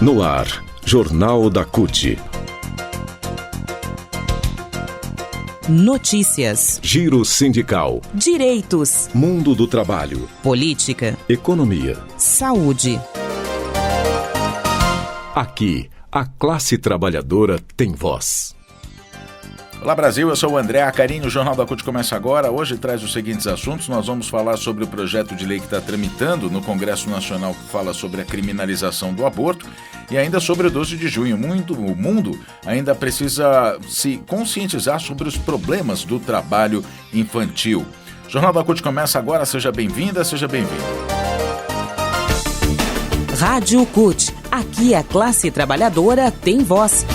No ar, Jornal da CUT. Notícias, Giro sindical, direitos, mundo do trabalho, política, economia. saúde. Aqui, a classe trabalhadora tem voz. Olá Brasil, eu sou o André Acarini, o Jornal da CUT começa agora. Hoje traz os seguintes assuntos. Nós vamos falar sobre o projeto de lei que está tramitando no Congresso Nacional, que fala sobre a criminalização do aborto, e ainda sobre o 12 de junho. O mundo ainda precisa se conscientizar sobre os problemas do trabalho infantil. O Jornal da CUT começa agora, seja bem-vinda, seja bem-vindo. Rádio CUT, aqui a classe trabalhadora tem voz.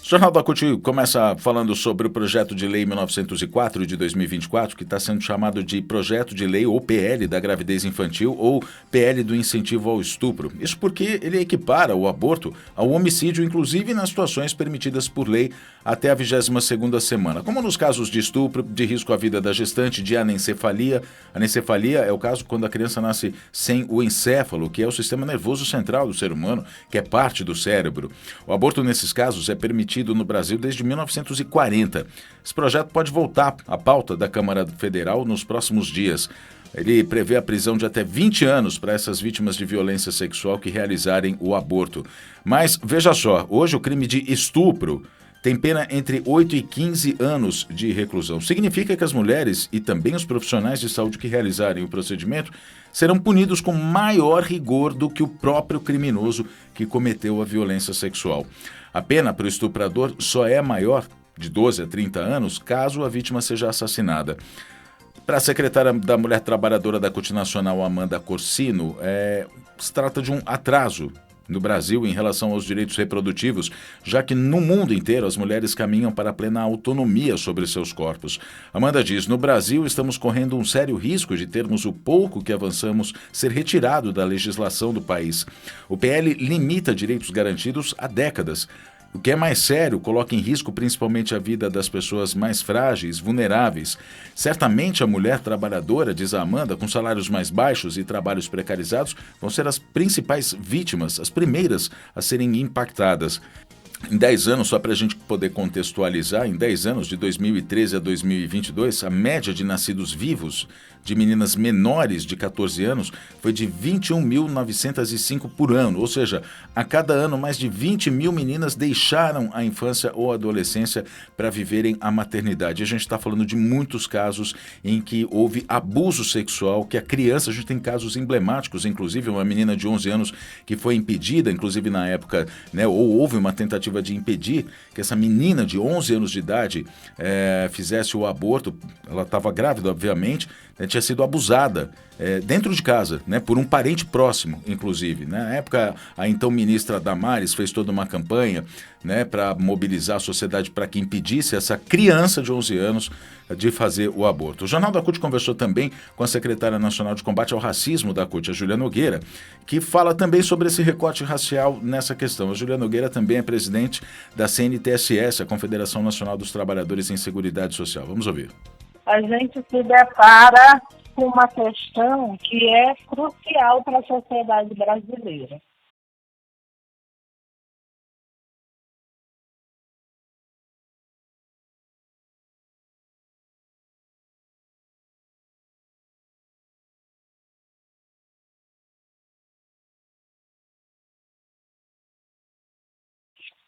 O Jornal da CUT começa falando sobre o projeto de lei 1904 de 2024, que está sendo chamado de Projeto de Lei ou PL da Gravidez Infantil ou PL do Incentivo ao Estupro. Isso porque ele equipara o aborto ao homicídio, inclusive nas situações permitidas por lei até a 22ª semana, como nos casos de estupro, de risco à vida da gestante, de anencefalia. Anencefalia é o caso quando a criança nasce sem o encéfalo, que é o sistema nervoso central do ser humano, que é parte do cérebro. O aborto nesses casos é permitido no Brasil desde 1940. Esse projeto pode voltar à pauta da Câmara Federal nos próximos dias. Ele prevê a prisão de até 20 anos para essas vítimas de violência sexual que realizarem o aborto. Mas, veja só, hoje o crime de estupro tem pena entre 8 e 15 anos de reclusão. Significa que as mulheres e também os profissionais de saúde que realizarem o procedimento serão punidos com maior rigor do que o próprio criminoso que cometeu a violência sexual. A pena para o estuprador só é maior, de 12 a 30 anos, caso a vítima seja assassinada. Para a secretária da Mulher Trabalhadora da CUT Nacional, Amanda Corsino, se trata de um atraso no Brasil em relação aos direitos reprodutivos, já que no mundo inteiro as mulheres caminham para a plena autonomia sobre seus corpos. Amanda diz: no Brasil estamos correndo um sério risco de termos o pouco que avançamos ser retirado da legislação do país. O PL limita direitos garantidos há décadas. O que é mais sério, coloca em risco principalmente a vida das pessoas mais frágeis, vulneráveis. Certamente a mulher trabalhadora, diz a Amanda, com salários mais baixos e trabalhos precarizados, vão ser as principais vítimas, as primeiras a serem impactadas. Em 10 anos, só para a gente poder contextualizar, em 10 anos, de 2013 a 2022, a média de nascidos vivos de meninas menores de 14 anos foi de 21.905 por ano, ou seja, a cada ano mais de 20 mil meninas deixaram a infância ou a adolescência para viverem a maternidade. A gente está falando de muitos casos em que houve abuso sexual, que a criança, a gente tem casos emblemáticos, inclusive uma menina de 11 anos que foi impedida, inclusive na época, ou houve uma tentativa de impedir que essa menina de 11 anos de idade fizesse o aborto. Ela estava grávida, obviamente, tinha sido abusada dentro de casa, por um parente próximo, inclusive. Na época, a então ministra Damares fez toda uma campanha para mobilizar a sociedade para que impedisse essa criança de 11 anos de fazer o aborto. O Jornal da CUT conversou também com a secretária nacional de combate ao racismo da CUT, a Júlia Nogueira, que fala também sobre esse recorte racial nessa questão. A Júlia Nogueira também é presidente da CNTSS, a Confederação Nacional dos Trabalhadores em Seguridade Social. Vamos ouvir. A gente se depara com uma questão que é crucial para a sociedade brasileira.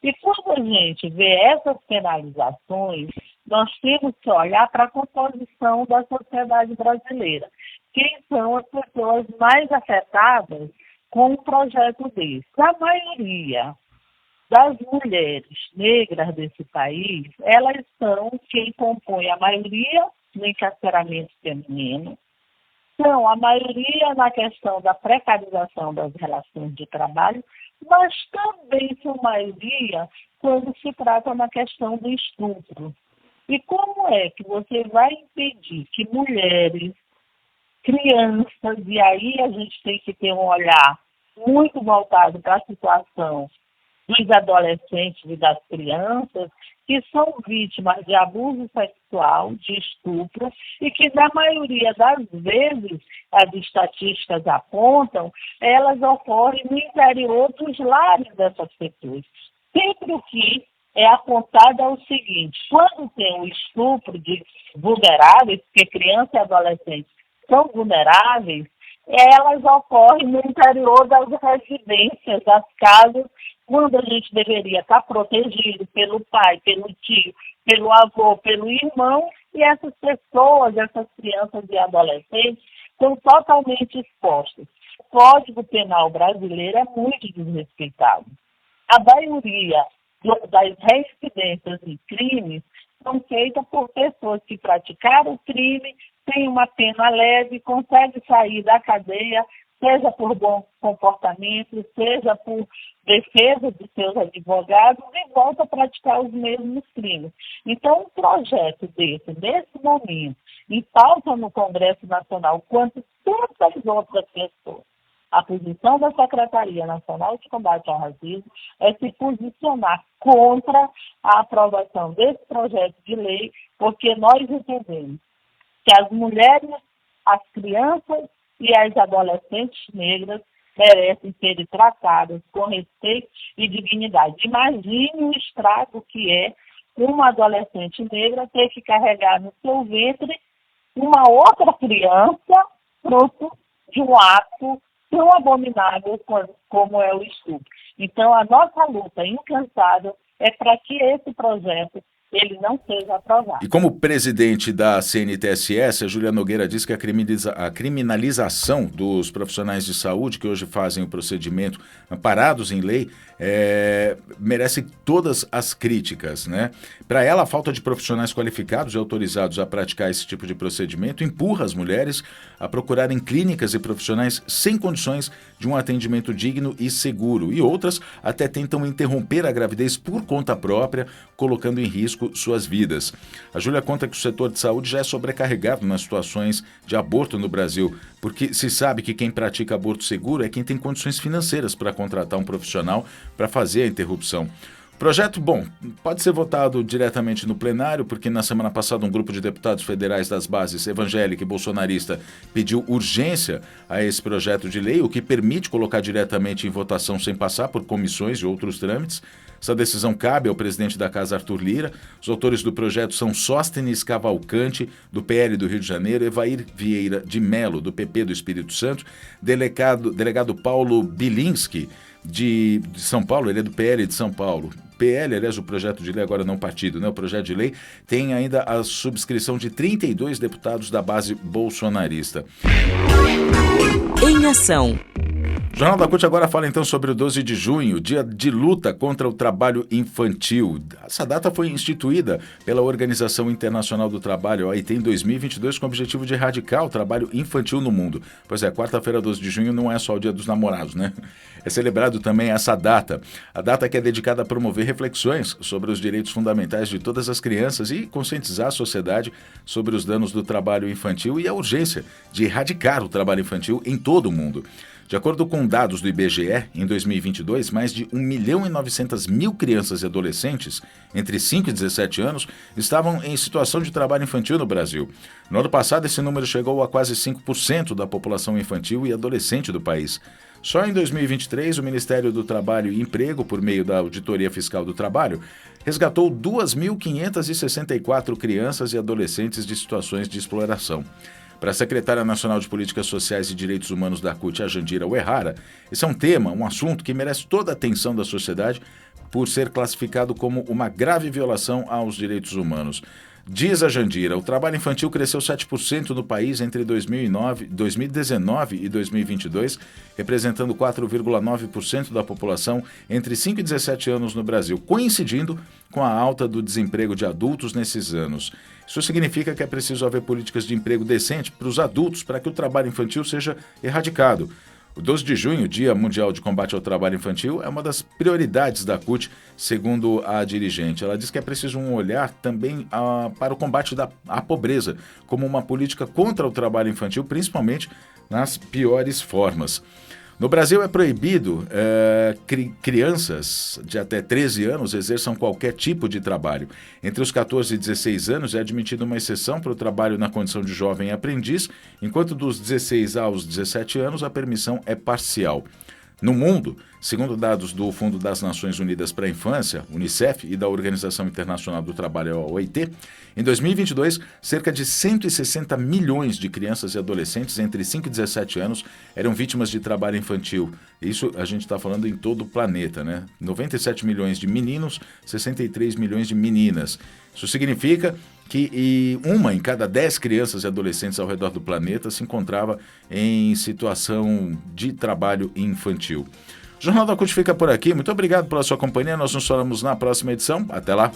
E quando a gente vê essas penalizações, nós temos que olhar para a composição da sociedade brasileira. Quem são as pessoas mais afetadas com um projeto desse? A maioria das mulheres negras desse país, elas são quem compõe a maioria no encarceramento feminino, são a maioria na questão da precarização das relações de trabalho, mas também são maioria quando se trata na questão do estupro. E como é que você vai impedir que mulheres, crianças, e aí a gente tem que ter um olhar muito voltado para a situação dos adolescentes e das crianças que são vítimas de abuso sexual, de estupro, e que, na maioria das vezes, as estatísticas apontam, elas ocorrem no interior dos lares dessas pessoas. Sempre o que é apontado é o seguinte: quando tem o estupro de vulneráveis, porque crianças e adolescentes são vulneráveis, elas ocorrem no interior das residências, das casas, quando a gente deveria estar protegido pelo pai, pelo tio, pelo avô, pelo irmão, e essas pessoas, essas crianças e adolescentes, são totalmente expostas. O Código Penal brasileiro é muito desrespeitado. A maioria das reincidências em crimes são feitas por pessoas que praticaram o crime, têm uma pena leve, conseguem sair da cadeia, seja por bom comportamento, seja por defesa de seus advogados, e volta a praticar os mesmos crimes. Então, um projeto desse, nesse momento, em pauta no Congresso Nacional, quanto tantas outras pessoas, a posição da Secretaria Nacional de Combate ao Racismo é se posicionar contra a aprovação desse projeto de lei, porque nós entendemos que as mulheres, as crianças e as adolescentes negras merecem ser tratadas com respeito e dignidade. Imagine o estrago que é uma adolescente negra ter que carregar no seu ventre uma outra criança fruto de um ato tão abominável como é o estupro. Então, a nossa luta incansável é para que esse projeto ele não seja aprovado. E como presidente da CNTS, a Júlia Nogueira diz que a criminalização dos profissionais de saúde que hoje fazem o procedimento amparados em lei merece todas as críticas, né? Para ela, a falta de profissionais qualificados e autorizados a praticar esse tipo de procedimento empurra as mulheres a procurarem clínicas e profissionais sem condições de um atendimento digno e seguro, e outras até tentam interromper a gravidez por conta própria, colocando em risco suas vidas. A Júlia conta que o setor de saúde já é sobrecarregado nas situações de aborto no Brasil, porque se sabe que quem pratica aborto seguro é quem tem condições financeiras para contratar um profissional para fazer a interrupção. O projeto, pode ser votado diretamente no plenário, porque na semana passada um grupo de deputados federais das bases evangélica e bolsonarista pediu urgência a esse projeto de lei, o que permite colocar diretamente em votação sem passar por comissões e outros trâmites. Essa decisão cabe ao presidente da Casa, Arthur Lira. Os autores do projeto são Sóstenes Cavalcante, do PL do Rio de Janeiro, Evair Vieira de Mello, do PP do Espírito Santo, delegado Paulo Bilinski, de São Paulo, ele é do PL de São Paulo. PL, aliás, o projeto de lei, agora não partido, né? O projeto de lei tem ainda a subscrição de 32 deputados da base bolsonarista. Em ação. O Jornal da CUT agora fala então sobre o 12 de junho, dia de luta contra o trabalho infantil. Essa data foi instituída pela Organização Internacional do Trabalho, OIT, em 2022, com o objetivo de erradicar o trabalho infantil no mundo. Pois é, quarta-feira, 12 de junho, não é só o dia dos namorados, né? É celebrado também essa data. A data que é dedicada a promover reflexões sobre os direitos fundamentais de todas as crianças e conscientizar a sociedade sobre os danos do trabalho infantil e a urgência de erradicar o trabalho infantil em todo o mundo. De acordo com dados do IBGE, em 2022, mais de 1.900.000 crianças e adolescentes entre 5 e 17 anos estavam em situação de trabalho infantil no Brasil. No ano passado, esse número chegou a quase 5% da população infantil e adolescente do país. Só em 2023, o Ministério do Trabalho e Emprego, por meio da Auditoria Fiscal do Trabalho, resgatou 2.564 crianças e adolescentes de situações de exploração. Para a secretária nacional de Políticas Sociais e Direitos Humanos da CUT, a Jandira Uehara, esse é um assunto que merece toda a atenção da sociedade por ser classificado como uma grave violação aos direitos humanos. Diz a Jandira, o trabalho infantil cresceu 7% no país entre 2019 e 2022, representando 4,9% da população entre 5 e 17 anos no Brasil, coincidindo com a alta do desemprego de adultos nesses anos. Isso significa que é preciso haver políticas de emprego decente para os adultos para que o trabalho infantil seja erradicado. O 12 de junho, Dia Mundial de Combate ao Trabalho Infantil, é uma das prioridades da CUT, segundo a dirigente. Ela diz que é preciso um olhar também para o combate à pobreza, como uma política contra o trabalho infantil, principalmente nas piores formas. No Brasil é proibido crianças de até 13 anos exerçam qualquer tipo de trabalho. Entre os 14 e 16 anos é admitida uma exceção para o trabalho na condição de jovem aprendiz, enquanto dos 16 aos 17 anos a permissão é parcial. No mundo, segundo dados do Fundo das Nações Unidas para a Infância, Unicef, e da Organização Internacional do Trabalho, OIT, em 2022, cerca de 160 milhões de crianças e adolescentes entre 5 e 17 anos eram vítimas de trabalho infantil. Isso a gente está falando em todo o planeta, né? 97 milhões de meninos, 63 milhões de meninas. Isso significa que uma em cada 10 crianças e adolescentes ao redor do planeta se encontrava em situação de trabalho infantil. O Jornal da CUT fica por aqui. Muito obrigado pela sua companhia. Nós nos falamos na próxima edição. Até lá.